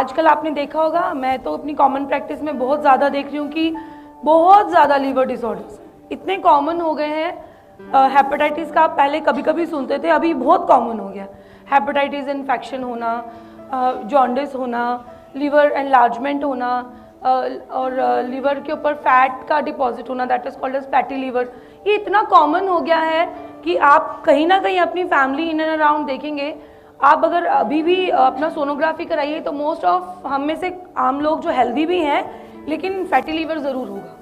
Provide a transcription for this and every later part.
आजकल आपने देखा होगा, मैं तो अपनी कॉमन प्रैक्टिस में बहुत ज़्यादा देख रही हूँ कि बहुत ज़्यादा लीवर डिसऑर्डर्स इतने कॉमन हो गए हैं। हेपेटाइटिस का आप पहले कभी कभी सुनते थे, अभी बहुत कॉमन हो गया। हेपेटाइटिस इन्फेक्शन होना, जॉन्डिस होना, लीवर एनलार्जमेंट होना, और लीवर के ऊपर फैट का डिपॉजिट होना, that is called as fatty liver. ये इतना कॉमन हो गया है कि आप कहीं ना कहीं अपनी फैमिली इन एंड अराउंड देखेंगे। आप अगर अभी भी अपना सोनोग्राफी कराइए तो मोस्ट ऑफ हम में से आम लोग जो हेल्दी भी हैं, लेकिन फैटी लीवर ज़रूर होगा,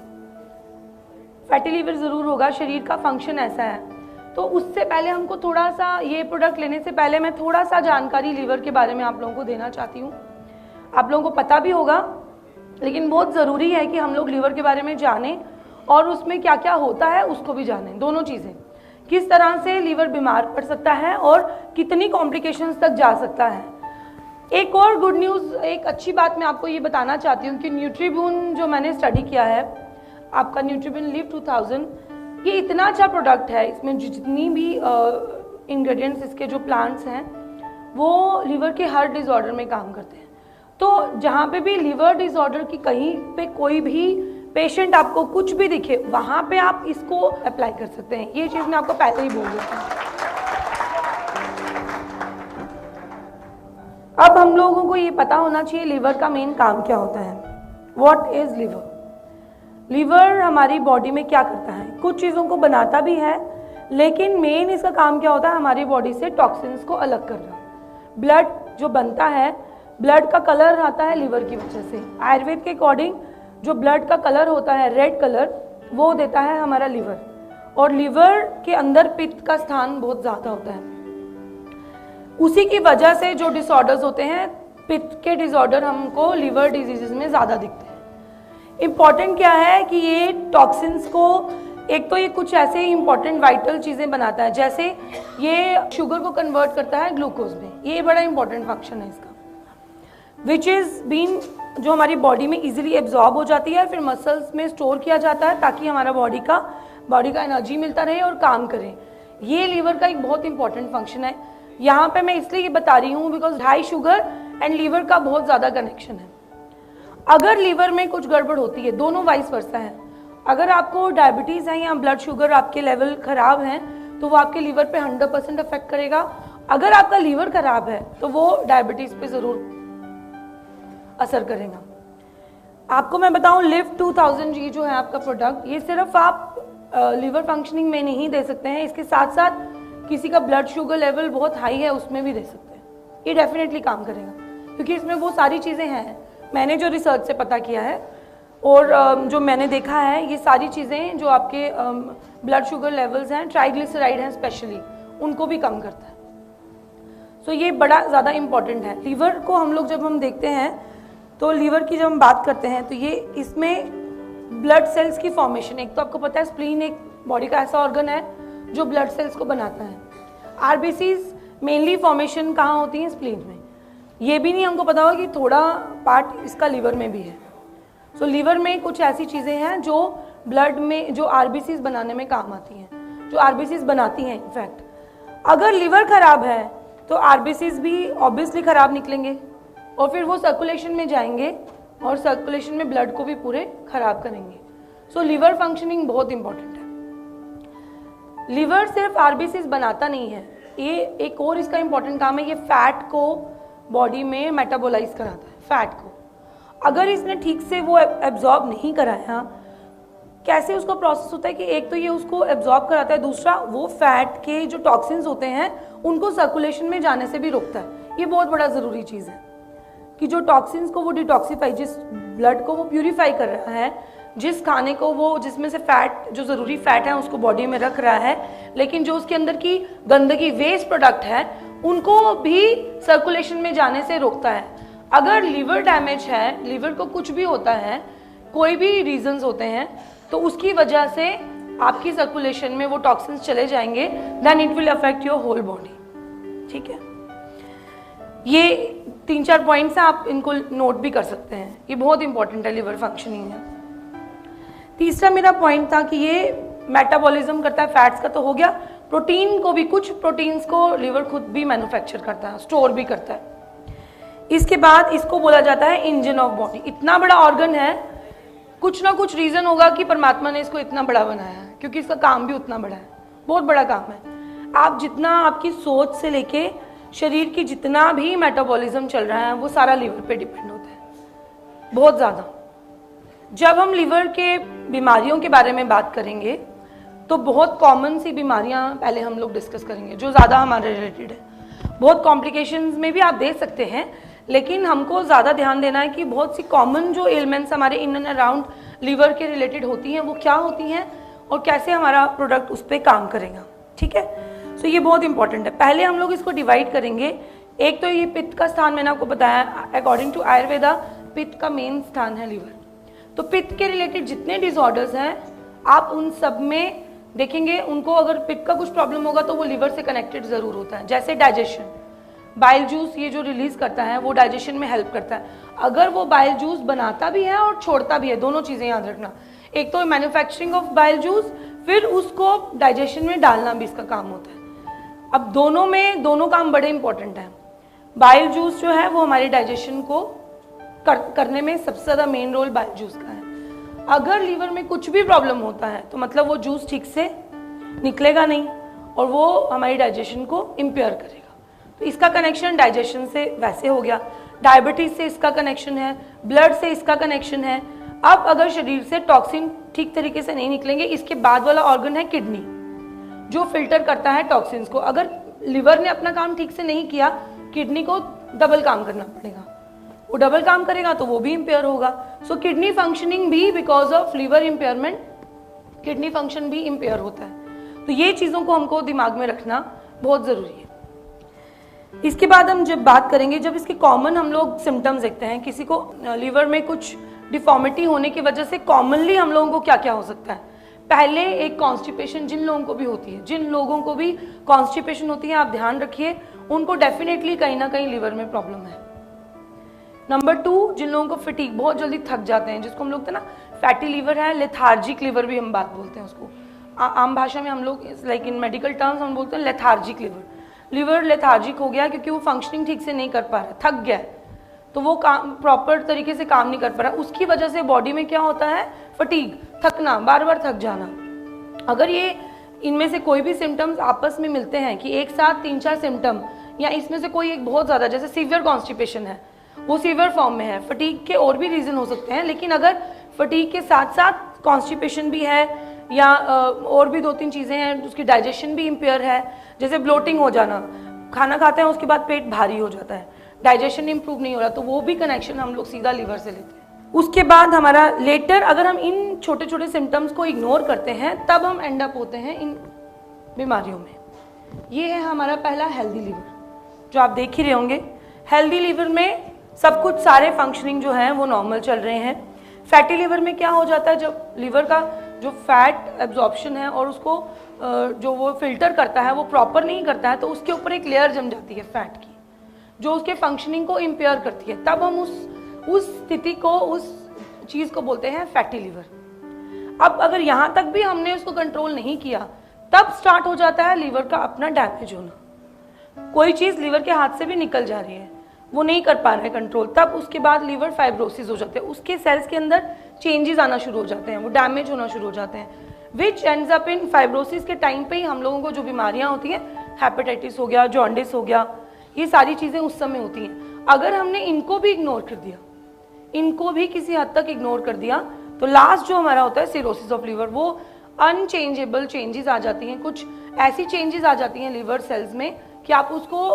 फैटी लीवर ज़रूर होगा। शरीर का फंक्शन ऐसा है। तो उससे पहले हमको थोड़ा सा, ये प्रोडक्ट लेने से पहले मैं थोड़ा सा जानकारी लीवर के बारे में आप लोगों को देना चाहती हूँ। आप लोगों को पता भी होगा, लेकिन बहुत ज़रूरी है कि हम लोग लीवर के बारे में जानें और उसमें क्या क्या होता है उसको भी जानें। दोनों चीज़ें, किस तरह से लीवर बीमार पड़ सकता है और कितनी कॉम्प्लिकेशंस तक जा सकता है। एक और गुड न्यूज़, एक अच्छी बात मैं आपको ये बताना चाहती हूँ कि न्यूट्रीबून जो मैंने स्टडी किया है, आपका न्यूट्रीबून लिव 2000, ये इतना अच्छा प्रोडक्ट है। इसमें जितनी भी इंग्रेडिएंट्स, इसके जो प्लांट्स हैं, वो लीवर के हर डिसऑर्डर में काम करते हैं। तो जहाँ पे भी लीवर डिसऑर्डर की कहीं पे कोई भी पेशेंट आपको कुछ भी दिखे, वहाँ पे आप इसको अप्लाई कर सकते हैं। ये चीज़ मैं आपको पहले ही बोल देती हूँ। अब हम लोगों को ये पता होना चाहिए लीवर का मेन काम क्या होता है। What is liver? लीवर हमारी बॉडी में क्या करता है? कुछ चीज़ों को बनाता भी है, लेकिन मेन इसका काम क्या होता है? हमारी बॉडी से टॉक्सिन्स को अलग करना। ब्लड जो बनता है, ब्लड का कलर आता है लीवर की वजह से। आयुर्वेद के अकॉर्डिंग जो ब्लड का कलर होता है, रेड कलर, वो देता है हमारा लीवर। और लीवर के अंदर पित्त का स्थान बहुत ज़्यादा होता है। उसी की वजह से जो डिसऑर्डर्स होते हैं, पित्त के डिसऑर्डर हमको लीवर डिजीजेस में ज़्यादा दिखते हैं। इम्पॉर्टेंट क्या है कि ये टॉक्सिन्स को, एक तो ये कुछ ऐसे इंपॉर्टेंट वाइटल चीज़ें बनाता है, जैसे ये शुगर को कन्वर्ट करता है ग्लूकोज में। ये बड़ा इंपॉर्टेंट फंक्शन है इसका, विच इज़ बीन, जो हमारी बॉडी में इजीली एब्जॉर्ब हो जाती है, फिर मसल्स में स्टोर किया जाता है ताकि हमारा बॉडी का एनर्जी मिलता रहे और काम करे। ये लीवर का एक बहुत इंपॉर्टेंट फंक्शन है। यहाँ पे मैं इसलिए बता रही हूँ because high sugar and liver का बहुत ज़्यादा कनेक्शन है। अगर लीवर में कुछ गड़बड़ होती है, दोनों वाइस वर्सा है। अगर आपको डायबिटीज़ है या ब्लड शुगर आपके लेवल खराब हैं, तो वो आपके लीवर पे 100% अफेक्ट करेगा। अगर आपका लीवर खराब है तो वो डायबिटीज़ पे ज़रूर असर करेगा। आपको मैं बताऊं, लिव 2000 जी जो है आपका प्रोडक्ट, ये सिर्फ आप लीवर फंक्शनिंग में नहीं दे सकते हैं, इसके साथ साथ किसी का ब्लड शुगर लेवल बहुत हाई है उसमें भी दे सकते हैं। ये डेफिनेटली काम करेगा क्योंकि इसमें वो सारी चीज़ें हैं। मैंने जो रिसर्च से पता किया है और जो मैंने देखा है, ये सारी चीज़ें जो आपके ब्लड शुगर लेवल्स हैं, ट्राइग्लिसराइड हैं स्पेशली, उनको भी कम करता है। सो ये बड़ा ज़्यादा इम्पॉर्टेंट है। लीवर को हम लोग जब हम देखते हैं, तो लीवर की जब हम बात करते हैं तो ये, इसमें ब्लड सेल्स की फॉर्मेशन, एक तो आपको पता है स्प्लीन एक बॉडी का ऐसा ऑर्गन है जो ब्लड सेल्स को बनाता है। आरबीसीज मेनली फॉर्मेशन कहाँ होती है? स्प्लीन में। ये भी नहीं हमको पता होगा कि थोड़ा पार्ट इसका लीवर में भी है। सो लीवर में कुछ ऐसी चीज़ें हैं जो ब्लड में, जो आरबीसीज बनाने में काम आती हैं, जो आरबीसीज बनाती हैं। इनफैक्ट अगर लीवर खराब है तो आरबीसीज भी ऑब्वियसली खराब निकलेंगे और फिर वो सर्कुलेशन में जाएंगे और सर्कुलेशन में ब्लड को भी पूरे खराब करेंगे। सो लीवर फंक्शनिंग बहुत इंपॉर्टेंट है। लीवर सिर्फ आरबीसीज बनाता नहीं है, ये एक और इसका इंपॉर्टेंट काम है, ये फैट को बॉडी में मेटाबोलाइज कराता है। फैट को अगर इसने ठीक से वो एब्जॉर्ब नहीं कराया, कैसे उसका प्रोसेस होता है कि एक तो ये उसको एब्जॉर्ब कराता है, दूसरा वो फैट के जो टॉक्सिन्स होते हैं उनको सर्कुलेशन में जाने से भी रोकता है। ये बहुत बड़ा ज़रूरी चीज़ है कि जो टॉक्सिन्स को वो डिटॉक्सिफाई, जिस ब्लड को वो प्यूरिफाई कर रहा है, जिस खाने को वो, जिसमें से फैट, जो ज़रूरी फैट है उसको बॉडी में रख रहा है, लेकिन जो उसके अंदर की गंदगी, वेस्ट प्रोडक्ट है, उनको भी सर्कुलेशन में जाने से रोकता है। अगर लीवर डैमेज है, लीवर को कुछ भी होता है, कोई भी रीजंस होते हैं, तो उसकी वजह से आपकी सर्कुलेशन में वो टॉक्सिन्स चले जाएंगे, then it will affect your whole body. ठीक है, ये 3-4 पॉइंट्स हैं, आप इनको नोट भी कर सकते हैं, ये बहुत इंपॉर्टेंट है लीवर फंक्शनिंग में। तीसरा मेरा पॉइंट था कि ये मेटाबॉलिज्म करता है, फैट्स का तो हो गया, प्रोटीन को भी, कुछ प्रोटीन्स को लीवर खुद भी मैन्युफैक्चर करता है, स्टोर भी करता है। इसके बाद इसको बोला जाता है इंजन ऑफ बॉडी। इतना बड़ा ऑर्गन है, कुछ ना कुछ रीजन होगा कि परमात्मा ने इसको इतना बड़ा बनाया है, क्योंकि इसका काम भी उतना बड़ा है, बहुत बड़ा काम है। आप जितना आपकी सोच से लेके शरीर की जितना भी मेटाबॉलिज्म चल रहा है वो सारा लीवर पे डिपेंड होता है, बहुत ज़्यादा। जब हम लीवर के बीमारियों के बारे में बात करेंगे तो बहुत कॉमन सी बीमारियां पहले हम लोग डिस्कस करेंगे जो ज़्यादा हमारे रिलेटेड है। बहुत कॉम्प्लिकेशंस में भी आप दे सकते हैं, लेकिन हमको ज़्यादा ध्यान देना है कि बहुत सी कॉमन जो एलिमेंट्स हमारे इन एंड अराउंड लीवर के रिलेटेड होती हैं वो क्या होती हैं और कैसे हमारा प्रोडक्ट उस पर काम करेगा। ठीक है, सो ये बहुत इंपॉर्टेंट है। पहले हम लोग इसको डिवाइड करेंगे। एक तो ये पित्त का स्थान मैंने आपको बताया, अकॉर्डिंग टू आयुर्वेदा पित्त का मेन स्थान है लीवर। तो पित्त के रिलेटेड जितने डिसऑर्डर्स हैं आप उन सब में देखेंगे, उनको अगर पित्त का कुछ प्रॉब्लम होगा तो वो लीवर से कनेक्टेड जरूर होता है। जैसे डाइजेशन, बाइल जूस ये जो रिलीज करता है वो डाइजेशन में हेल्प करता है। अगर वो बाइल जूस बनाता भी है और छोड़ता भी है, दोनों चीजें याद रखना, एक तो मैन्युफैक्चरिंग ऑफ बाइल जूस, फिर उसको डाइजेशन में डालना भी इसका काम होता है। अब दोनों काम बड़े इंपॉर्टेंट हैं। बाइल जूस जो है वो हमारे डाइजेशन को करने में सबसे ज़्यादा मेन रोल बाइल जूस का है। अगर लीवर में कुछ भी प्रॉब्लम होता है तो मतलब वो जूस ठीक से निकलेगा नहीं और वो हमारी डाइजेशन को इम्पेयर करेगा। तो इसका कनेक्शन डाइजेशन से वैसे हो गया, डायबिटीज से इसका कनेक्शन है, ब्लड से इसका कनेक्शन है। अब अगर शरीर से टॉक्सिन ठीक तरीके से नहीं निकलेंगे, इसके बाद वाला ऑर्गन है किडनी, जो फिल्टर करता है टॉक्सिन्स को। अगर लिवर ने अपना काम ठीक से नहीं किया, किडनी को डबल काम करना पड़ेगा, वो डबल काम करेगा तो वो भी इम्पेयर होगा। सो किडनी फंक्शनिंग भी because of liver impairment, kidney function भी इम्पेयर होता है। तो ये चीज़ों को हमको दिमाग में रखना बहुत ज़रूरी है। इसके बाद हम जब बात करेंगे, जब इसके कॉमन हम लोग सिम्टम्स देखते हैं, किसी को लीवर में कुछ डिफॉर्मिटी होने की वजह से कॉमनली हम लोगों को क्या क्या हो सकता है। पहले एक कॉन्स्टिपेशन, जिन लोगों को भी होती है, जिन लोगों को भी कॉन्स्टिपेशन होती है, आप ध्यान रखिए उनको डेफिनेटली कहीं ना कहीं लीवर में प्रॉब्लम है। नंबर 2, जिन लोगों को फटीग, बहुत जल्दी थक जाते हैं, जिसको हम लोग ना फैटी लीवर है, लेथार्जिक लीवर भी हम बात बोलते हैं उसको। आम भाषा में हम लोग लाइक इन मेडिकल टर्म्स हम बोलते हैं लेथार्जिक लीवर। लीवर लेथार्जिक हो गया क्योंकि वो फंक्शनिंग ठीक से नहीं कर पा रहा, थक गया है, तो वो काम प्रॉपर तरीके से काम नहीं कर पा रहा। उसकी वजह से बॉडी में क्या होता है, फटीग, थकना, बार बार थक जाना। अगर ये इनमें से कोई भी सिम्टम्स आपस में मिलते हैं कि एक साथ 3-4 सिम्टम, या इसमें से कोई एक बहुत ज़्यादा, जैसे सीवियर कॉन्स्टिपेशन है, वो सीवियर फॉर्म में है, फटीग के और भी रीज़न हो सकते हैं, लेकिन अगर फटीग के साथ साथ कॉन्स्टिपेशन भी है या और भी 2-3 चीज़ें हैं, उसकी डाइजेशन भी इम्पेयर है, जैसे ब्लोटिंग हो जाना, खाना खाते हैं उसके बाद पेट भारी हो जाता है, डाइजेशन इंप्रूव नहीं हो रहा, तो वो भी कनेक्शन हम लोग सीधा लीवर से लेते हैं। उसके बाद हमारा लेटर, अगर हम इन छोटे छोटे सिम्टम्स को इग्नोर करते हैं तब हम एंड अप होते हैं इन बीमारियों में। ये है हमारा पहला हेल्दी लीवर, जो आप देख ही रहे होंगे। हेल्दी लीवर में सब कुछ, सारे फंक्शनिंग जो है वो नॉर्मल चल रहे हैं। फैटी लीवर में क्या हो जाता है, जब लीवर का जो फैट एब्जॉर्प्शन है और उसको जो वो फिल्टर करता है वो प्रॉपर नहीं करता है, तो उसके ऊपर एक लेयर जम जाती है फैट की, जो उसके फंक्शनिंग को इम्पेयर करती है। तब हम उस स्थिति को, उस चीज़ को बोलते हैं फैटी लीवर। अब अगर यहाँ तक भी हमने उसको कंट्रोल नहीं किया, तब स्टार्ट हो जाता है लीवर का अपना डैमेज होना। कोई चीज़ लीवर के हाथ से भी निकल जा रही है, वो नहीं कर पा रहे कंट्रोल, तब उसके बाद लीवर फाइब्रोसिस हो जाते हैं, उसके सेल्स के अंदर चेंजेस आना शुरू हो जाते हैं, वो डैमेज होना शुरू हो जाते हैं, विच एंड्स अप इन फाइब्रोसिस। के टाइम पे ही हम लोगों को जो बीमारियां होती हैं, हेपेटाइटिस हो गया, जॉन्डिस हो गया, ये सारी चीज़ें उस समय होती हैं। अगर हमने इनको भी इग्नोर कर दिया, इनको भी किसी हद तक इग्नोर कर दिया, तो लास्ट जो हमारा होता है सिरोसिस ऑफ लीवर, वो अनचेंजेबल चेंजेस आ जाती हैं। कुछ ऐसी चेंजेस आ जाती हैं लीवर सेल्स में कि आप उसको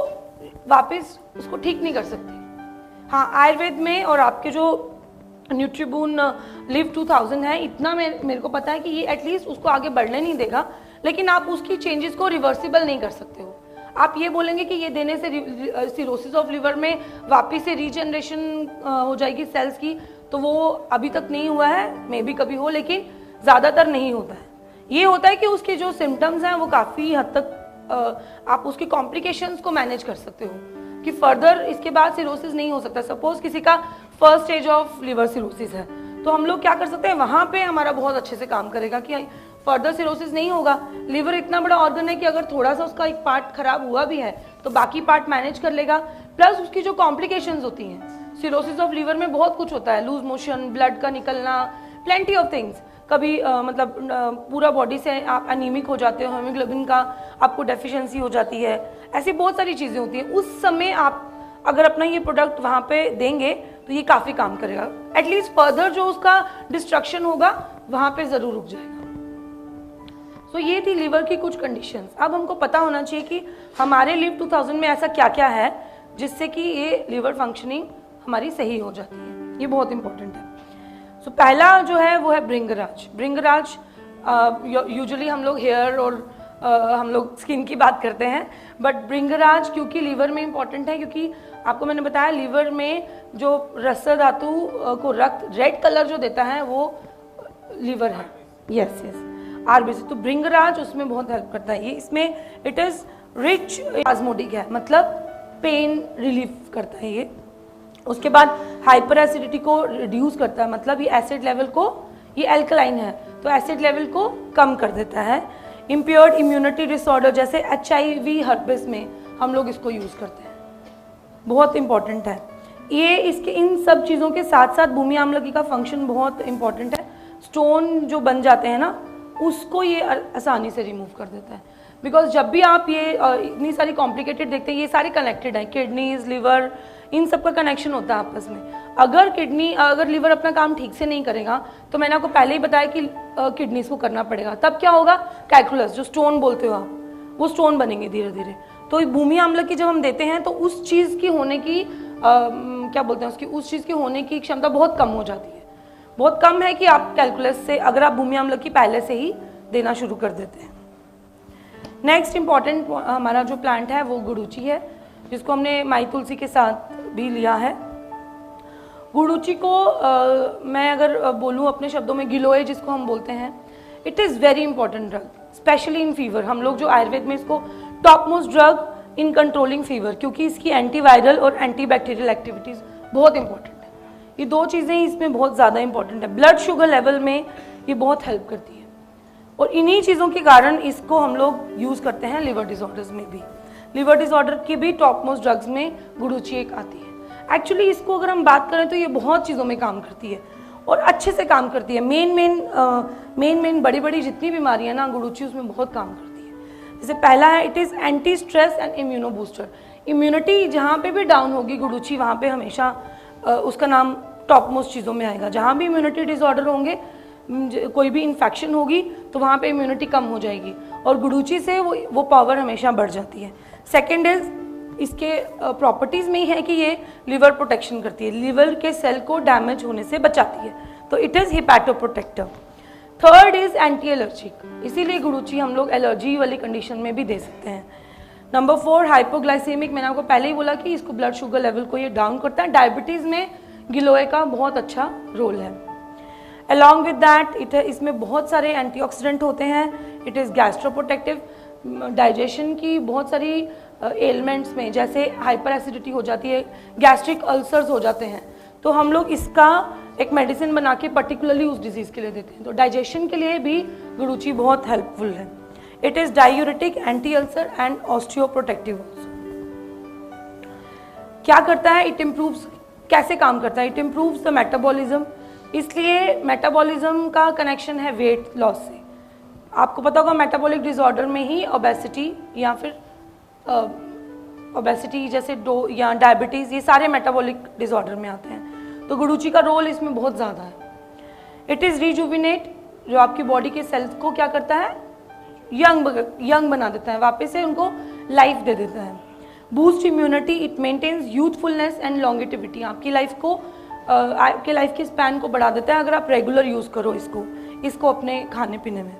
वापस उसको ठीक नहीं कर सकते। हाँ, आयुर्वेद में और आपके जो न्यूट्रीबून लिव 2000 है, इतना मेरे को पता है कि ये एटलीस्ट उसको आगे बढ़ने नहीं देगा, लेकिन आप उसकी चेंजेस को रिवर्सिबल नहीं कर सकते हो। आप ये बोलेंगे कि ये देने से सिरोसिस ऑफ लिवर में वापस से रीजनरेशन हो जाएगी सेल्स की, तो वो अभी तक नहीं हुआ है, मे बी कभी हो, लेकिन ज़्यादातर नहीं होता है। ये होता है कि उसके जो सिम्टम्स हैं वो काफ़ी हद तक आप उसके कॉम्प्लिकेशंस को मैनेज कर सकते हो कि फर्दर इसके बाद सिरोसिस नहीं हो सकता। सपोज किसी का first stage of liver cirrhosis है, तो हम लोग क्या कर सकते हैं, वहाँ पे हमारा बहुत अच्छे से काम करेगा कि फर्दर सिरोसिस नहीं होगा। लिवर इतना बड़ा ऑर्गन है कि अगर थोड़ा सा उसका एक पार्ट खराब हुआ भी है तो बाकी पार्ट मैनेज कर लेगा। प्लस उसकी जो कॉम्प्लिकेशंस होती हैं, सिरोसिस ऑफ लीवर में बहुत कुछ होता है, लूज मोशन, ब्लड का निकलना, प्लेंटी ऑफ थिंग्स। कभी पूरा बॉडी से आप एनीमिक हो जाते हो, हीमोग्लोबिन का आपको डेफिशिएंसी हो जाती है, ऐसी बहुत सारी चीज़ें होती हैं। उस समय आप अगर अपना ये प्रोडक्ट वहाँ पे देंगे तो ये काफ़ी काम करेगा, एटलीस्ट फर्दर जो उसका डिस्ट्रक्शन होगा वहाँ पे ज़रूर रुक जाएगा। सो ये थी लीवर की कुछ कंडीशंस। अब हमको पता होना चाहिए कि हमारे लिव 2000 में ऐसा क्या क्या है जिससे कि ये लीवर फंक्शनिंग हमारी सही हो जाती है, ये बहुत इंपॉर्टेंट है। सो पहला जो है वो है भृंगराज। भृंगराज यूजुअली हम लोग हेयर और हम लोग स्किन की बात करते हैं, बट भृंगराज क्योंकि लीवर में इंपॉर्टेंट है, क्योंकि आपको मैंने बताया लीवर में जो रसद धातु को रक्त रेड कलर जो देता है वो लीवर है। Yes RBC. तो भृंगराज उसमें बहुत हेल्प करता है। ये इसमें इट इज रिच स्पाज्मोडिक है, मतलब पेन रिलीफ करता है ये। उसके बाद हाइपर एसिडिटी को रिड्यूस करता है, मतलब ये एसिड लेवल को, ये एल्कलाइन है तो एसिड लेवल को कम कर देता है। इम्प्योर्ड इम्यूनिटी डिसऑर्डर जैसे HIV हर्पिस में हम लोग इसको यूज़ करते हैं, बहुत इंपॉर्टेंट है ये। इसके इन सब चीज़ों के साथ साथ भूमि आम्लकी का फंक्शन बहुत इंपॉर्टेंट है। स्टोन जो बन जाते हैं ना उसको ये आसानी से रिमूव कर देता है, बिकॉज जब भी आप ये इतनी सारी कॉम्प्लिकेटेड देखते हैं, ये सारे कनेक्टेड हैं, किडनीज, लिवर, इन सब का कनेक्शन होता है आपस में। अगर लिवर अपना काम ठीक से नहीं करेगा तो मैंने आपको पहले ही बताया कि किडनीज को करना पड़ेगा, तब क्या होगा, कैलकुलस जो स्टोन बोलते हो आप, वो स्टोन बनेंगे धीरे धीरे। तो भूमि आम्लकी जब हम देते हैं तो उस चीज़ की होने की क्या बोलते हैं उसकी, उस चीज़ की होने की क्षमता बहुत कम हो जाती है। बहुत कम है कि आप कैलकुलस से अगर आप भूमि आम्लकी पहले से ही देना शुरू कर देते हैं। नेक्स्ट इंपॉर्टेंट हमारा जो प्लांट है वो गुड़ूची है, जिसको हमने माई तुलसी के साथ भी लिया है। गुड़ूची को मैं अगर बोलूँ अपने शब्दों में, गिलोय जिसको हम बोलते हैं, it is very important drug, specially in fever. हम लोग जो आयुर्वेद में इसको top most drug in controlling fever, क्योंकि इसकी एंटीवायरल और एंटीबैक्टीरियल एक्टिविटीज़ बहुत इंपॉर्टेंट है। ये दो चीज़ें इसमें बहुत ज़्यादा इंपॉर्टेंट है। ब्लड शुगर लेवल में ये बहुत हेल्प करती है, और इन्हीं चीज़ों के कारण इसको हम लोग यूज़ करते हैं लिवर डिसऑर्डर्स में भी। लिवर डिसऑर्डर की भी टॉप मोस्ट ड्रग्स में गुड़ूची एक आती है। एक्चुअली इसको अगर हम बात करें तो ये बहुत चीज़ों में काम करती है और अच्छे से काम करती है। मेन बड़ी बड़ी जितनी बीमारियां ना, गुड़ूची उसमें बहुत काम करती है। जैसे पहला है, it is anti stress and immuno booster. Immunity जहाँ पे भी डाउन होगी गुड़ूची, वहाँ पे हमेशा उसका नाम टॉप मोस्ट चीज़ों में आएगा। जहाँ भी इम्यूनिटी डिसऑर्डर होंगे, कोई भी इन्फेक्शन होगी तो वहाँ पे इम्यूनिटी कम हो जाएगी, और गुड़ूची से वो पावर हमेशा बढ़ जाती है। सेकेंड इज इसके प्रॉपर्टीज़ में ही है कि ये लिवर प्रोटेक्शन करती है, लिवर के सेल को डैमेज होने से बचाती है, तो it is hepatoprotector. Third is anti allergic, इसीलिए गुड़ूची हम लोग एलर्जी वाली कंडीशन में भी दे सकते हैं। नंबर 4 हाइपोग्लाइसेमिक, मैंने आपको पहले ही बोला कि इसको ब्लड शुगर लेवल को ये डाउन करता है। डायबिटीज़ में गिलोय का बहुत अच्छा रोल है। अलॉन्ग विद दैट इसमें बहुत सारे एंटीऑक्सीडेंट होते हैं। इट इज़ गैस्ट्रोप्रोटेक्टिव, डाइजेशन की बहुत सारी एलिमेंट्स में, जैसे हाइपर एसिडिटी हो जाती है, गैस्ट्रिक अल्सर्स हो जाते हैं, तो हम लोग इसका एक मेडिसिन बना के पर्टिकुलरली उस डिजीज़ के लिए देते हैं। तो डाइजेशन के लिए भी गुड़ूची बहुत हेल्पफुल है। It is diuretic, anti ulcer and osteoprotective also. क्या करता है, इट इम्प्रूव्स, कैसे काम करता है, इट इम्प्रूव्स द मेटाबॉलिज्म। इसलिए मेटाबॉलिज्म का कनेक्शन है वेट लॉस से। आपको पता होगा मेटाबॉलिक डिसऑर्डर में ही ओबेसिटी या फिर ओबेसिटी जैसे या डायबिटीज़, ये सारे मेटाबॉलिक डिसऑर्डर में आते हैं। तो गुड़ूची का रोल इसमें बहुत ज़्यादा है। इट इज़ रिजुविनेट, जो आपकी बॉडी के सेल्स को क्या करता है, यंग बना देता है, वापस से उनको लाइफ दे देता है। Boost immunity, it maintains youthfulness and longevity, आपकी लाइफ को आपके लाइफ के स्पैन को बढ़ा देता है अगर आप रेगुलर यूज़ करो इसको अपने खाने पीने में।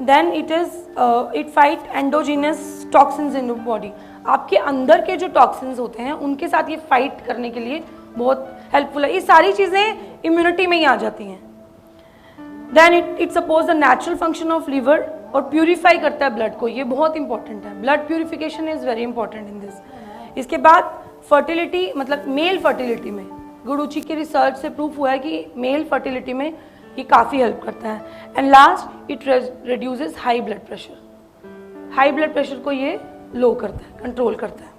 Then it fight endogenous toxins in body, आपके अंदर के जो टॉक्सिन्स होते हैं उनके साथ ये फाइट करने के लिए बहुत हेल्पफुल है। ये सारी चीज़ें इम्यूनिटी में ही आ जाती हैं। Then it supports the natural function of liver, और प्यूरिफाई करता है ब्लड को, ये बहुत इंपॉर्टेंट है। Blood purification is very important in this. इसके बाद फर्टिलिटी, मतलब मेल फर्टिलिटी में गुड़ूची की रिसर्च से प्रूफ हुआ है कि मेल फर्टिलिटी में ये काफ़ी हेल्प करता है। And last, it reduces high blood pressure, high blood pressure को ये लो करता है, कंट्रोल करता है।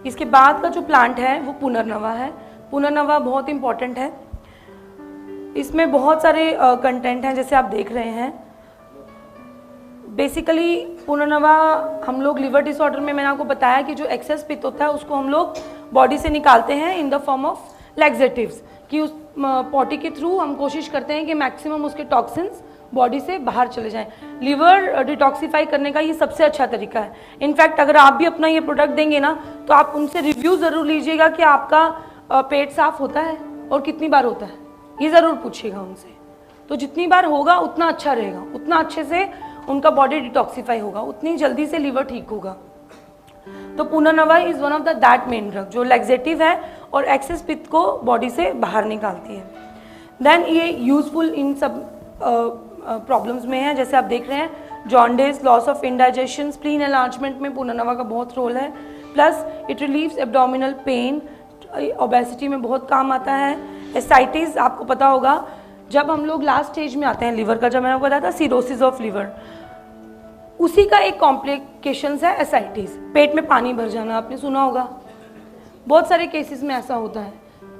इसके बाद का जो प्लांट है वो पुनर्नवा है। पुनर्नवा बहुत इंपॉर्टेंट है, इसमें बहुत सारे कंटेंट हैं जैसे आप देख रहे हैं। बेसिकली पुनर्नवा हम लोग लिवर डिसऑर्डर में, मैंने आपको बताया कि जो एक्सेस पित्त होता है उसको हम लोग बॉडी से निकालते हैं in the form of laxatives, कि उस पॉटी के थ्रू हम कोशिश करते हैं कि मैक्सिमम उसके टॉक्सिन्स बॉडी से बाहर चले जाएं। लिवर डिटॉक्सिफाई करने का ये सबसे अच्छा तरीका है। इनफैक्ट अगर आप भी अपना ये प्रोडक्ट देंगे ना तो आप उनसे रिव्यू ज़रूर लीजिएगा कि आपका पेट साफ होता है और कितनी बार होता है, ये ज़रूर पूछिएगा उनसे। तो जितनी बार होगा उतना अच्छा रहेगा, उतना अच्छे से उनका बॉडी डिटॉक्सिफाई होगा, उतनी जल्दी से लिवर ठीक होगा। तो पुनर्नवा is one of the that main drug जो लैक्सेटिव है और एक्सेस पित्त को बॉडी से बाहर निकालती है। देन ये यूजफुल इन सब प्रॉब्लम्स में है, जैसे आप देख रहे हैं jaundice, loss of indigestion, spleen enlargement में पुनर्नवा का बहुत रोल है। Plus it relieves abdominal pain, obesity में बहुत काम आता है। एसाइटिस आपको पता होगा, जब हम लोग लास्ट स्टेज में आते हैं लिवर का, जब मैंने आपको बताया था सिरोसिस ऑफ लिवर, उसी का एक कॉम्प्लिकेशंस है एसाइटिस, पेट में पानी भर जाना, आपने सुना होगा, बहुत सारे केसेस में ऐसा होता है।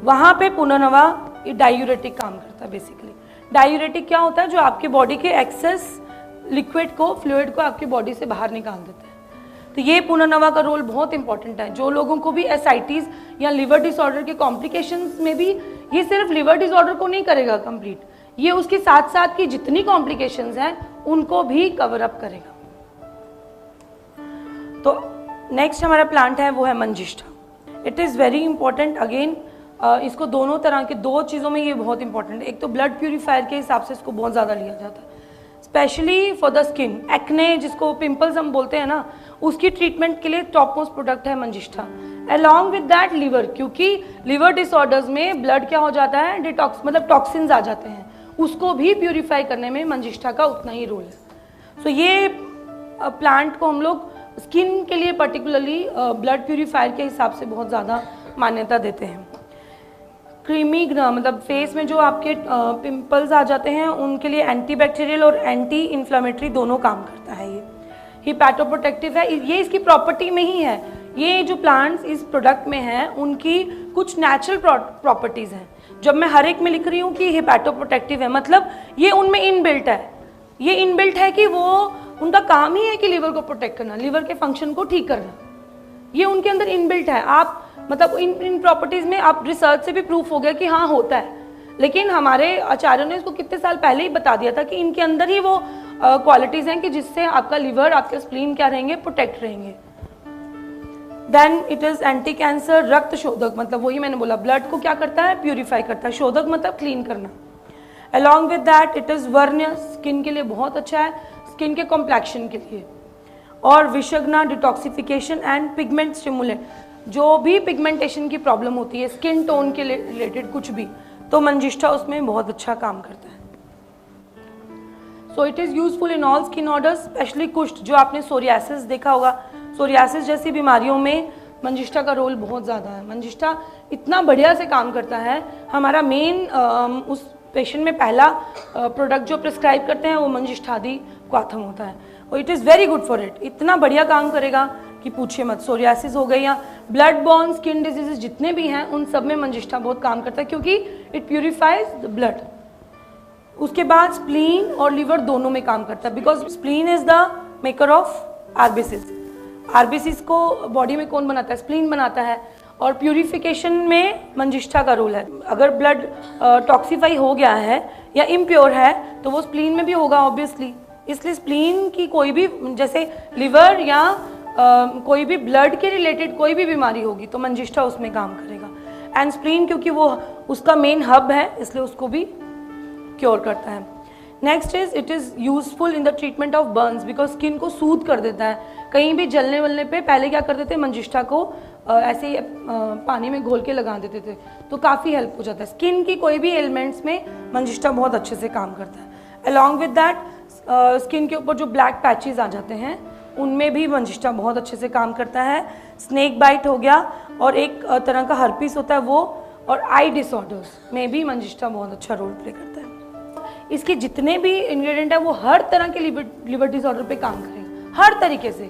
वहाँ पे पुनर्नवा डायूरेटिक काम करता है। बेसिकली डायूरेटिक क्या होता है, जो आपके बॉडी के एक्सेस लिक्विड को, फ्लूइड को आपकी बॉडी से बाहर निकाल देता है। तो ये पुनर्नवा का रोल बहुत इंपॉर्टेंट है। जो लोगों को भी एसाइटिस या लिवर डिसऑर्डर के कॉम्प्लिकेशंस में भी, ये सिर्फ लिवर डिसऑर्डर को नहीं करेगा कंप्लीट, ये उसके साथ साथ की जितनी कॉम्प्लिकेशंस हैं उनको भी कवर अप करेगा। तो नेक्स्ट हमारा प्लांट है वो है manjistha. It is very important again, इसको दोनों तरह के, दो चीज़ों में ये बहुत इंपॉर्टेंट है। एक तो ब्लड प्यूरीफायर के हिसाब से इसको बहुत ज़्यादा लिया जाता है, specially for the skin, acne जिसको पिंपल्स हम बोलते हैं ना, उसकी ट्रीटमेंट के लिए टॉप मोस्ट प्रोडक्ट है manjistha. Along with that liver, क्योंकि लिवर डिसऑर्डर्स में ब्लड क्या हो जाता है, डिटॉक्स, मतलब टॉक्सिन्स आ जाते हैं, उसको भी प्यूरीफाई करने में मंजिष्ठा का उतना ही रोल है। सो ये प्लांट को हम लोग स्किन के लिए पर्टिकुलरली ब्लड प्यूरीफायर के हिसाब से बहुत ज़्यादा मान्यता देते हैं। क्रीमी, मतलब फेस में जो आपके पिंपल्स आ जाते हैं उनके लिए एंटीबैक्टीरियल और एंटी इन्फ्लेमेटरी दोनों काम करता है। ये हिपैटोप्रोटेक्टिव है, ये इसकी प्रॉपर्टी में ही है। ये जो प्लांट्स इस प्रोडक्ट में हैं उनकी कुछ नेचुरल प्रॉपर्टीज़ हैं। जब मैं हर एक में लिख रही हूँ कि हिपैटोप्रोटेक्टिव है, मतलब ये उनमें इनबिल्ट है। ये इनबिल्ट है कि वो, उनका काम ही है कि लिवर को प्रोटेक्ट करना, लिवर के फंक्शन को ठीक करना, ये उनके अंदर इनबिल्ट है। आप मतलब इन प्रॉपर्टीज़ में आप रिसर्च से भी प्रूफ हो गया कि हाँ होता है, लेकिन हमारे आचार्यों ने इसको कितने साल पहले ही बता दिया था कि इनके अंदर ही वो क्वालिटीज़ हैं कि जिससे आपका लिवर, आपके स्प्लीन क्या रहेंगे, प्रोटेक्ट रहेंगे। Then it is anti cancer, रक्त शोधक, मतलब वही मैंने बोला, ब्लड को क्या करता है, प्यूरिफाई करता है। शोधक मतलब क्लीन करना। Along with that it is वर्ण्य, स्किन के लिए बहुत अच्छा है, स्किन के कॉम्प्लेक्शन के लिए। और विषग्ना, डिटॉक्सिफिकेशन एंड पिगमेंट स्टिमुलेंट, जो भी पिगमेंटेशन की प्रॉब्लम होती है, स्किन टोन के रिलेटेड कुछ भी, तो मंजिष्ठा उसमें बहुत अच्छा काम करता है। So it is useful in all skin orders, specially कुष्ठ, जो आपने सोरियासिस देखा होगा, सोरियासिस जैसी बीमारियों में मंजिष्ठा का रोल बहुत ज़्यादा है। मंजिष्ठा इतना बढ़िया से काम करता है। हमारा मेन उस पेशेंट में पहला प्रोडक्ट जो प्रिस्क्राइब करते हैं वो मंजिष्ठादि क्वाथम होता है, और it is very good for it. इतना बढ़िया काम करेगा कि पूछिए मत। सोरियासिस हो गई या ब्लड बॉर्न स्किन डिजीजेस जितने भी हैं उन सब में मंजिष्ठा बहुत काम करता है, क्योंकि इट प्यूरिफाइज द ब्लड। उसके बाद स्प्लीन और लिवर दोनों में काम करता है, because spleen is the maker of RBCs. RBCs को बॉडी में कौन बनाता है, स्प्लीन बनाता है, और प्यूरिफिकेशन में मंजिष्ठा का रोल है। अगर ब्लड टॉक्सीफाई हो गया है या इम्प्योर है तो वो स्प्लीन में भी होगा ऑब्वियसली। इसलिए स्प्लीन की कोई भी, जैसे लिवर या कोई भी ब्लड के रिलेटेड कोई भी बीमारी होगी तो मंजिष्ठा उसमें काम करेगा। एंड स्प्लीन क्योंकि वो उसका मेन हब है इसलिए उसको भी क्योर करता है। Next is it is useful in the treatment of Burns, because skin को सूद कर देता है। कहीं भी जलने वलने पे पहले क्या करते थे, मंजिष्ठा को ऐसे ही पानी में घोल के लगा देते थे, तो काफ़ी हेल्प हो जाता है। स्किन की कोई भी एलिमेंट्स में मंजिष्ठा बहुत अच्छे से काम करता है। अलॉन्ग विद दैट स्किन के ऊपर जो ब्लैक पैचेस आ जाते हैं उनमें भी मंजिष्ठा बहुत अच्छे से काम करता है। स्नेक बाइट हो गया और एक तरह का हर्पीस होता है वो, और आई डिसऑर्डर्स में भी मंजिष्ठा बहुत अच्छा रोल प्ले करता है। इसके जितने भी इंग्रेडिएंट है वो हर तरह के लिवर डिसऑर्डर पे काम करेगा, हर तरीके से।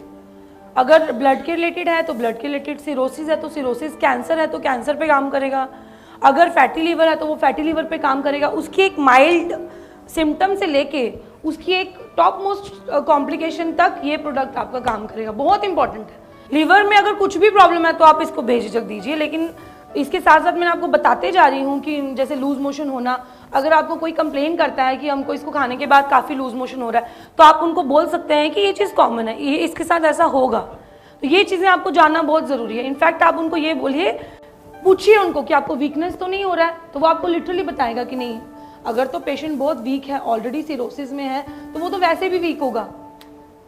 अगर ब्लड के रिलेटेड है तो ब्लड के रिलेटेड, सिरोसिस है तो सिरोसिस, कैंसर है तो कैंसर पे काम करेगा, अगर फैटी लीवर है तो वो फैटी लीवर पे काम करेगा। उसकी एक माइल्ड सिम्टम से लेके उसकी एक टॉप मोस्ट कॉम्प्लिकेशन तक ये प्रोडक्ट आपका काम करेगा। बहुत इंपॉर्टेंट है। लीवर में अगर कुछ भी प्रॉब्लम है तो आप इसको बेझिझक दीजिए, लेकिन इसके साथ साथ मैंने आपको बताते जा रही हूँ कि जैसे लूज मोशन होना, अगर आपको कोई कंप्लेन करता है कि हमको इसको खाने के बाद काफ़ी लूज मोशन हो रहा है, तो आप उनको बोल सकते हैं कि ये चीज़ कॉमन है, ये इसके साथ ऐसा होगा। तो ये चीज़ें आपको जानना बहुत ज़रूरी है। इनफैक्ट आप उनको ये बोलिए, पूछिए उनको कि आपको वीकनेस तो नहीं हो रहा है, तो वो आपको लिटरली बताएगा कि नहीं। अगर तो पेशेंट बहुत वीक है, ऑलरेडी सिरोसिस में है, तो वो तो वैसे भी वीक होगा।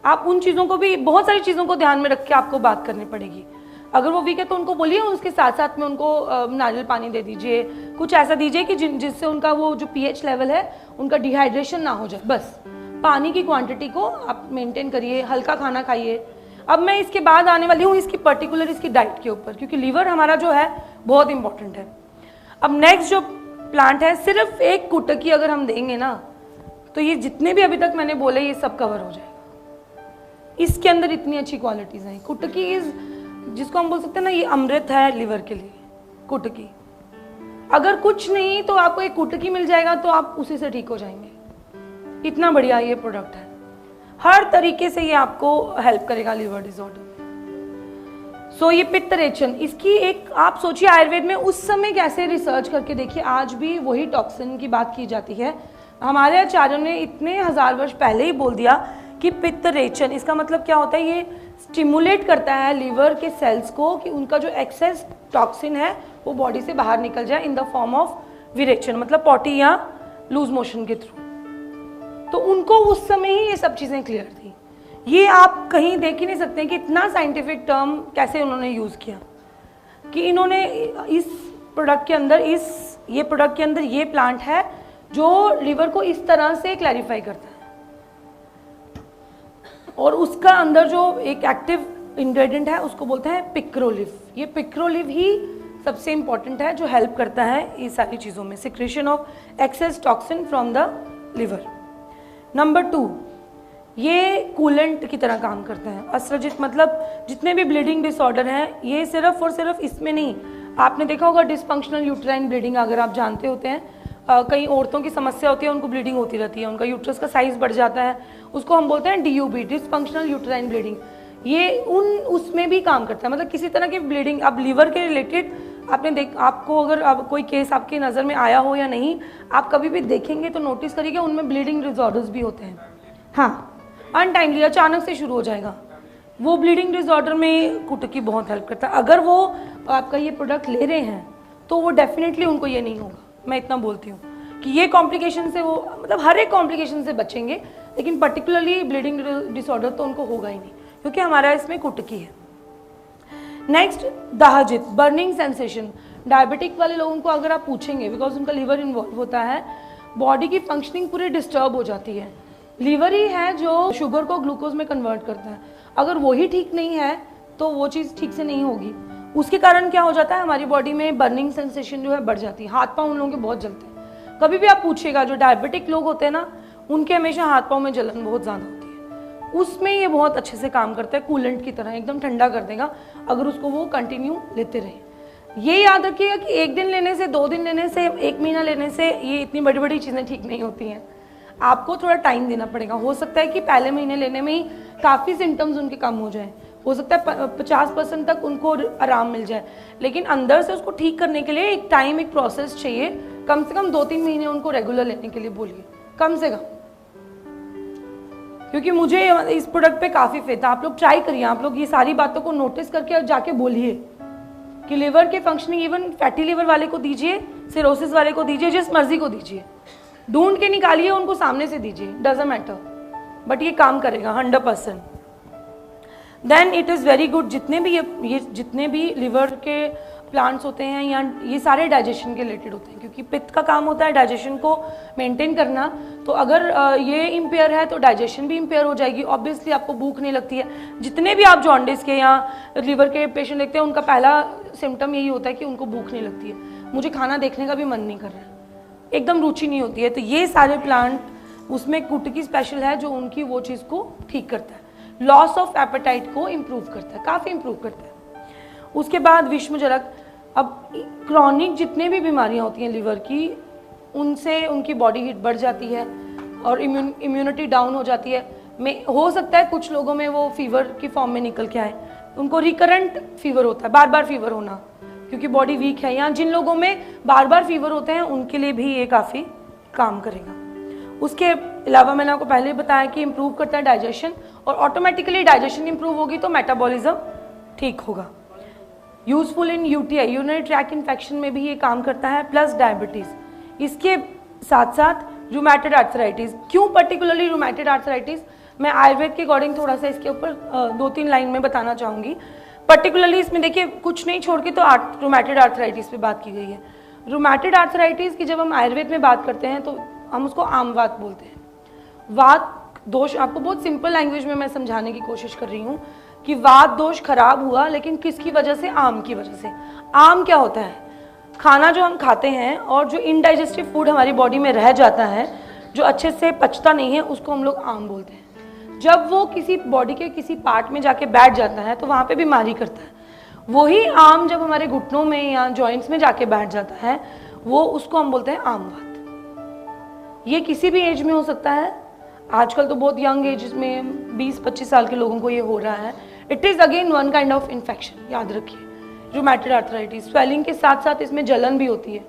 आप उन चीज़ों को भी, बहुत सारी चीज़ों को ध्यान में रख के आपको बात करनी पड़ेगी। अगर वो वीक है तो उनको बोलिए, उसके साथ साथ में उनको नारियल पानी दे दीजिए, कुछ ऐसा दीजिए कि जिससे उनका वो जो पीएच लेवल है उनका डिहाइड्रेशन ना हो जाए। बस पानी की क्वांटिटी को आप मेंटेन करिए, हल्का खाना खाइए। अब मैं इसके बाद आने वाली हूँ इसकी पर्टिकुलर इसकी डाइट के ऊपर, क्योंकि लीवर हमारा जो है बहुत इंपॉर्टेंट है। अब नेक्स्ट जो प्लांट है, सिर्फ एक कुटकी अगर हम देंगे ना, तो ये जितने भी अभी तक मैंने बोले ये सब कवर हो जाएगा। इसके अंदर इतनी अच्छी क्वालिटीज़ हैं। कुटकी इज, जिसको हम बोल सकते हैं ना, ये अमृत है लिवर के लिए। कुटकी, अगर कुछ नहीं तो आपको एक कुटकी मिल जाएगा तो आप उसी से ठीक हो जाएंगे। इतना बढ़िया ये प्रोडक्ट है, हर तरीके से ये आपको हेल्प करेगा लीवर डिसऑर्डर में। सो ये पित्तरेचन, इसकी एक आप सोचिए, आयुर्वेद में उस समय कैसे रिसर्च करके देखिए, आज भी वही टॉक्सिन की बात की जाती है। हमारे आचार्यों ने इतने हजार वर्ष पहले ही बोल दिया कि पित्तरेचन, इसका मतलब क्या होता है, ये स्टिमुलेट करता है लीवर के सेल्स को कि उनका जो एक्सेस टॉक्सिन है वो बॉडी से बाहर निकल जाए इन द फॉर्म ऑफ विरेचन, मतलब पॉटी या लूज मोशन के थ्रू। तो उनको उस समय ही ये सब चीज़ें क्लियर थी। ये आप कहीं देख ही नहीं सकते हैं कि इतना साइंटिफिक टर्म कैसे उन्होंने यूज़ किया, कि इन्होंने इस प्रोडक्ट के अंदर, ये प्रोडक्ट के अंदर ये प्लांट है जो लिवर को इस तरह से क्लैरिफाई करता है। और उसका अंदर जो एक एक्टिव इंग्रेडिएंट है उसको बोलते हैं पिक्रोलिव। ये पिक्रोलिव ही सबसे इंपॉर्टेंट है जो हेल्प करता है ये सारी चीज़ों में, secretion of excess toxin from the liver. Number 2, ये कूलेंट की तरह काम करता है। अस्त्रजित, मतलब जितने भी ब्लीडिंग डिसऑर्डर हैं, ये सिर्फ और सिर्फ इसमें नहीं, आपने देखा होगा डिसफंक्शनल यूट्राइन ब्लीडिंग, अगर आप जानते होते हैं, कई औरतों की समस्या होती है, उनको ब्लीडिंग होती रहती है, उनका यूट्रस का साइज बढ़ जाता है, उसको हम बोलते हैं DUB, डिसफंक्शनल यूट्राइन ब्लीडिंग। ये उसमें भी काम करता है, मतलब किसी तरह की ब्लीडिंग। अब लीवर के रिलेटेड आपने आपको अगर कोई केस आपकी नज़र में आया हो या नहीं, आप कभी भी देखेंगे तो नोटिस करिएगा उनमें ब्लीडिंग डिसऑर्डर्स भी होते हैं। हाँ, अनटाइमली, अचानक से शुरू हो जाएगा, वो ब्लीडिंग डिसऑर्डर में कुटकी बहुत हेल्प करता है। अगर वो आपका ये प्रोडक्ट ले रहे हैं तो वो डेफिनेटली उनको ये नहीं होगा। मैं इतना बोलती हूँ कि ये कॉम्प्लिकेशन से वो, मतलब हर एक कॉम्प्लिकेशन से बचेंगे, लेकिन पर्टिकुलरली ब्लीडिंग डिसऑर्डर तो उनको होगा ही नहीं, क्योंकि हमारा इसमें कुटकी है। नेक्स्ट, दाहजित, बर्निंग सेंसेशन। डायबिटिक वाले लोगों को अगर आप पूछेंगे, बिकॉज उनका लीवर इन्वॉल्व होता है, बॉडी की फंक्शनिंग पूरी डिस्टर्ब हो जाती है। लीवर ही है जो शुगर को ग्लूकोज में कन्वर्ट करता है। अगर वही ठीक नहीं है तो वो चीज़ ठीक से नहीं होगी। उसके कारण क्या हो जाता है, हमारी बॉडी में बर्निंग सेंसेशन जो है बढ़ जाती है। हाथ पांव उन लोगों के बहुत जलते हैं। कभी भी आप पूछिएगा, जो डायबिटिक लोग होते हैं ना, उनके हमेशा हाथ पांव में जलन बहुत ज़्यादा होती है। उसमें ये बहुत अच्छे से काम करता है, कूलेंट की तरह एकदम ठंडा कर देगा अगर उसको वो कंटिन्यू लेते रहे। ये याद रखिएगा कि 1 दिन लेने से, 2 दिन लेने से, 1 महीना लेने से ये इतनी बड़ी बड़ी चीज़ें ठीक नहीं होती हैं। आपको थोड़ा टाइम देना पड़ेगा। हो सकता है कि पहले महीने लेने में ही काफ़ी सिम्टम्स उनके कम हो जाए, हो सकता है 50% तक उनको आराम मिल जाए, लेकिन अंदर से उसको ठीक करने के लिए एक टाइम, एक प्रोसेस चाहिए। कम से कम 2-3 महीने उनको रेगुलर लेने के लिए बोलिए, कम से कम, क्योंकि मुझे इस प्रोडक्ट पे काफ़ी फेथ है। आप लोग ट्राई करिए, आप लोग ये सारी बातों को नोटिस करके जाके बोलिए कि लिवर के फंक्शनिंग, इवन फैटी लिवर वाले को दीजिए, सिरोसिस वाले को दीजिए, जिस मर्जी को दीजिए, ढूंढ के निकालिए, उनको सामने से दीजिए, डजंट मैटर, बट ये काम करेगा 100%। Then it is very good. जितने भी ये जितने भी लिवर के प्लांट्स होते हैं, या ये सारे डाइजेशन के रिलेटेड होते हैं, क्योंकि पित्त का काम होता है डाइजेशन को मेंटेन करना। तो अगर ये इम्पेयर है तो डाइजेशन भी इम्पेयर हो जाएगी, ऑब्वियसली आपको भूख नहीं लगती है। जितने भी आप जॉन्डिस के या लिवर के पेशेंट देखते हैं, उनका पहला सिम्टम यही होता है कि उनको भूख नहीं लगती है, मुझे खाना देखने का भी मन नहीं कर रहा है, एकदम रुचि नहीं होती है। तो ये सारे प्लांट, उसमें कुटकी स्पेशल है जो उनकी वो चीज़ को ठीक करता है। लॉस ऑफ एपेटाइट को इम्प्रूव करता है, काफ़ी इम्प्रूव करता है। उसके बाद विषमजनक, अब क्रॉनिक जितने भी बीमारियां होती हैं लिवर की, उनसे उनकी बॉडी हीट बढ़ जाती है और इम्यूनिटी डाउन हो जाती है। हो सकता है कुछ लोगों में वो फीवर की फॉर्म में निकल के आए, उनको रिकरेंट फीवर होता है, बार बार फीवर होना, क्योंकि बॉडी वीक है। या जिन लोगों में बार बार फीवर होते हैं उनके लिए भी ये काफ़ी काम करेगा। उसके अलावा मैंने आपको पहले बताया कि इम्प्रूव करता है डाइजेशन, और ऑटोमेटिकली डाइजेशन इम्प्रूव होगी तो मेटाबॉलिज्म ठीक होगा। Useful in UTI, urinary track infection में भी ये काम करता है, प्लस डायबिटीज़। इसके साथ साथ रूमेटॉइड आर्थराइटिस। क्यों पर्टिकुलरली रूमेटॉइड आर्थराइटिस, मैं आयुर्वेद के अकॉर्डिंग थोड़ा सा इसके ऊपर 2-3 लाइन में बताना चाहूँगी। पर्टिकुलरली इसमें देखिए कुछ नहीं छोड़ के तो रूमेटॉइड आर्थराइटिस पे बात की गई है। रूमेटॉइड आर्थराइटिस की जब हम आयुर्वेद में बात करते हैं तो हम उसको आमवात बोलते हैं। वात दोष, आपको बहुत सिंपल लैंग्वेज में मैं समझाने की कोशिश कर रही हूँ कि वात दोष खराब हुआ, लेकिन किसकी वजह से? आम की वजह से। आम क्या होता है? खाना जो हम खाते हैं और जो इनडाइजेस्टिव फूड हमारी बॉडी में रह जाता है, जो अच्छे से पचता नहीं है, उसको हम लोग आम बोलते हैं। जब वो किसी बॉडी के किसी पार्ट में जाके बैठ जाता है तो वहाँ पे बीमारी करता है। वही आम जब हमारे घुटनों में या जॉइंट्स में जाके बैठ जाता है, वो उसको हम बोलते हैं आमवात। ये किसी भी एज में हो सकता है। आजकल तो बहुत यंग एज में 20-25 साल के लोगों को ये हो रहा है। It is again one kind of infection, याद रखिए। रूमेटॉइड आर्थराइटिस, स्वेलिंग के साथ साथ इसमें जलन भी होती है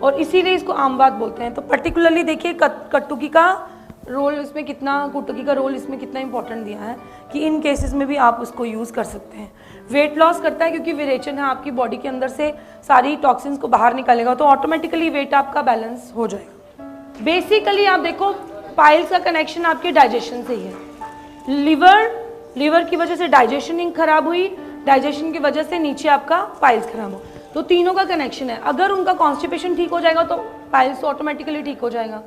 और इसीलिए इसको आमवात बोलते हैं। तो पर्टिकुलरली देखिए कटुकी का रोल इसमें कितना, कुटुकी का रोल इसमें कितना इंपॉर्टेंट दिया है कि इन केसेस में भी आप उसको यूज़ कर सकते हैं। वेट लॉस करता है क्योंकि विरेचन है, आपकी बॉडी के अंदर से सारी टॉक्सिन्स को बाहर निकालेगा, तो ऑटोमेटिकली वेट आपका बैलेंस हो जाएगा। बेसिकली आप देखो पाइल्स का कनेक्शन आपके डाइजेशन से ही है। लिवर की वजह से डाइजेशनिंग खराब हुई, डाइजेशन की वजह से नीचे आपका पाइल्स खराब हो, तो तीनों का कनेक्शन है। अगर उनका कॉन्स्टिपेशन ठीक हो जाएगा तो पाइल्स ऑटोमेटिकली ठीक हो जाएगा।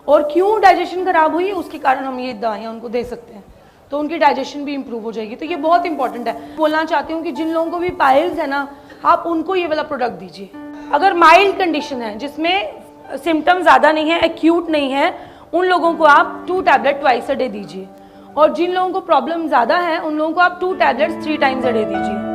और क्यों डाइजेशन खराब हुई, उसके कारण हम ये दवाइयाँ उनको दे सकते हैं, तो उनकी डाइजेशन भी इंप्रूव हो जाएगी। तो ये बहुत इंपॉर्टेंट है। बोलना चाहती हूँ कि जिन लोगों को भी पाइल्स है ना, आप उनको ये वाला प्रोडक्ट दीजिए। अगर माइल्ड कंडीशन है जिसमें सिम्टम ज़्यादा नहीं है, एक्यूट नहीं है, उन लोगों को आप 2 टैबलेट ट्वाइस अ डे दीजिए। और जिन लोगों को प्रॉब्लम ज़्यादा है उन लोगों को आप 2 टैबलेट्स 3 टाइम्स अ डे दीजिए।